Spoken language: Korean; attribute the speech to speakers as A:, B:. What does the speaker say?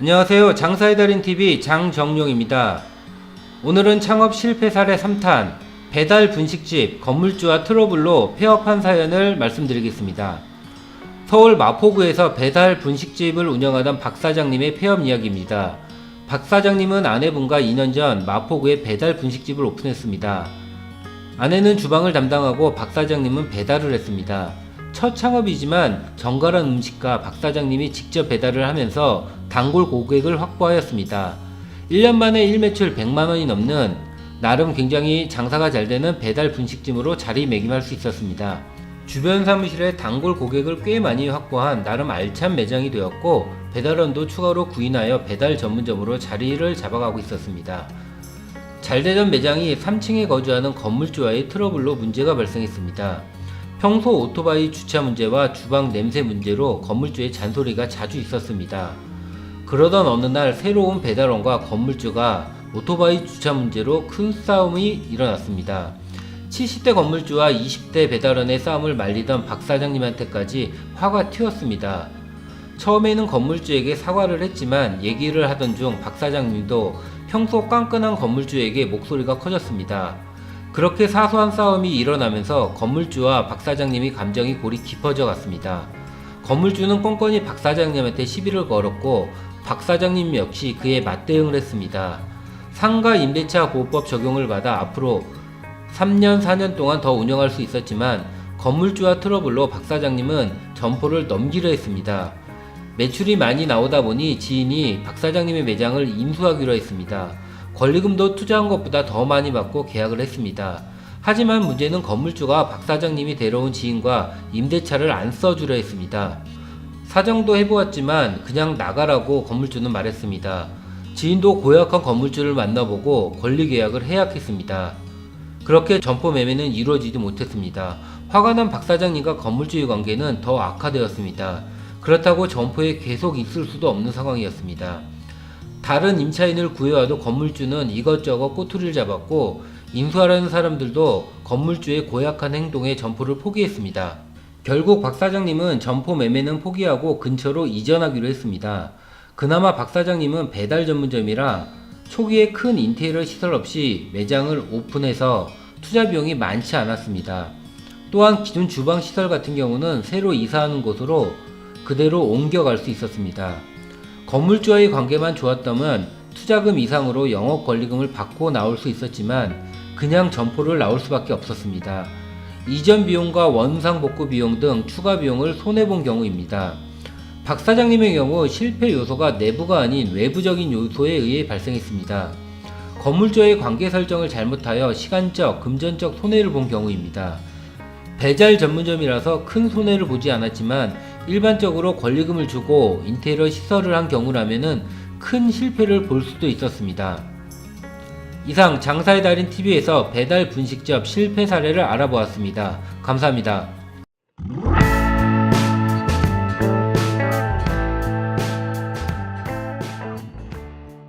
A: 안녕하세요. 장사의 달인TV 장정용입니다. 오늘은 창업 실패 사례 3탄 배달 분식집 건물주와 트러블로 폐업한 사연을 말씀드리겠습니다. 서울 마포구에서 배달 분식집을 운영하던 박 사장님의 폐업 이야기입니다. 박 사장님은 아내분과 2년 전 마포구에 배달 분식집을 오픈했습니다. 아내는 주방을 담당하고 박 사장님은 배달을 했습니다. 첫 창업이지만 정갈한 음식과 박 사장님이 직접 배달을 하면서 단골 고객을 확보하였습니다. 1년 만에 일매출 100만원이 넘는 나름 굉장히 장사가 잘 되는 배달 분식집으로 자리매김할 수 있었습니다. 주변 사무실에 단골 고객을 꽤 많이 확보한 나름 알찬 매장이 되었고 배달원도 추가로 구인하여 배달 전문점으로 자리를 잡아가고 있었습니다. 잘되던 매장이 3층에 거주하는 건물주와의 트러블로 문제가 발생했습니다. 평소 오토바이 주차 문제와 주방 냄새 문제로 건물주의 잔소리가 자주 있었습니다. 그러던 어느 날 새로운 배달원과 건물주가 오토바이 주차 문제로 큰 싸움이 일어났습니다. 70대 건물주와 20대 배달원의 싸움을 말리던 박 사장님한테까지 화가 튀었습니다. 처음에는 건물주에게 사과를 했지만 얘기를 하던 중 박 사장님도 평소 깐깐한 건물주에게 목소리가 커졌습니다. 그렇게 사소한 싸움이 일어나면서 건물주와 박 사장님이 감정이 골이 깊어져 갔습니다. 건물주는 껌껌이 박 사장님한테 시비를 걸었고 박 사장님 역시 그에 맞대응을 했습니다. 상가 임대차 보호법 적용을 받아 앞으로 3년 4년 동안 더 운영할 수 있었지만 건물주와 트러블로 박 사장님은 점포를 넘기려 했습니다. 매출이 많이 나오다 보니 지인이 박 사장님의 매장을 인수하기로 했습니다. 권리금도 투자한 것보다 더 많이 받고 계약을 했습니다. 하지만 문제는 건물주가 박 사장님이 데려온 지인과 임대차를 안 써주려 했습니다. 사정도 해보았지만 그냥 나가라고 건물주는 말했습니다. 지인도 고약한 건물주를 만나보고 권리계약을 해약했습니다. 그렇게 점포 매매는 이루어지지 못했습니다. 화가 난 박 사장님과 건물주의 관계는 더 악화되었습니다. 그렇다고 점포에 계속 있을 수도 없는 상황이었습니다. 다른 임차인을 구해와도 건물주는 이것저것 꼬투리를 잡았고 인수하려는 사람들도 건물주의 고약한 행동에 점포를 포기했습니다. 결국 박 사장님은 점포 매매는 포기하고 근처로 이전하기로 했습니다. 그나마 박 사장님은 배달 전문점이라 초기에 큰 인테리어 시설 없이 매장을 오픈해서 투자 비용이 많지 않았습니다. 또한 기존 주방 시설 같은 경우는 새로 이사하는 곳으로 그대로 옮겨갈 수 있었습니다. 건물주와의 관계만 좋았다면 투자금 이상으로 영업 권리금을 받고 나올 수 있었지만 그냥 점포를 나올 수밖에 없었습니다. 이전 비용과 원상 복구 비용 등 추가 비용을 손해본 경우입니다. 박 사장님의 경우 실패 요소가 내부가 아닌 외부적인 요소에 의해 발생했습니다. 건물주와의 관계 설정을 잘못하여 시간적, 금전적 손해를 본 경우입니다. 배달 전문점이라서 큰 손해를 보지 않았지만 일반적으로 권리금을 주고 인테리어 시설을 한 경우라면은 큰 실패를 볼 수도 있었습니다. 이상 장사의 달인 TV에서 배달 분식점 실패 사례를 알아보았습니다. 감사합니다.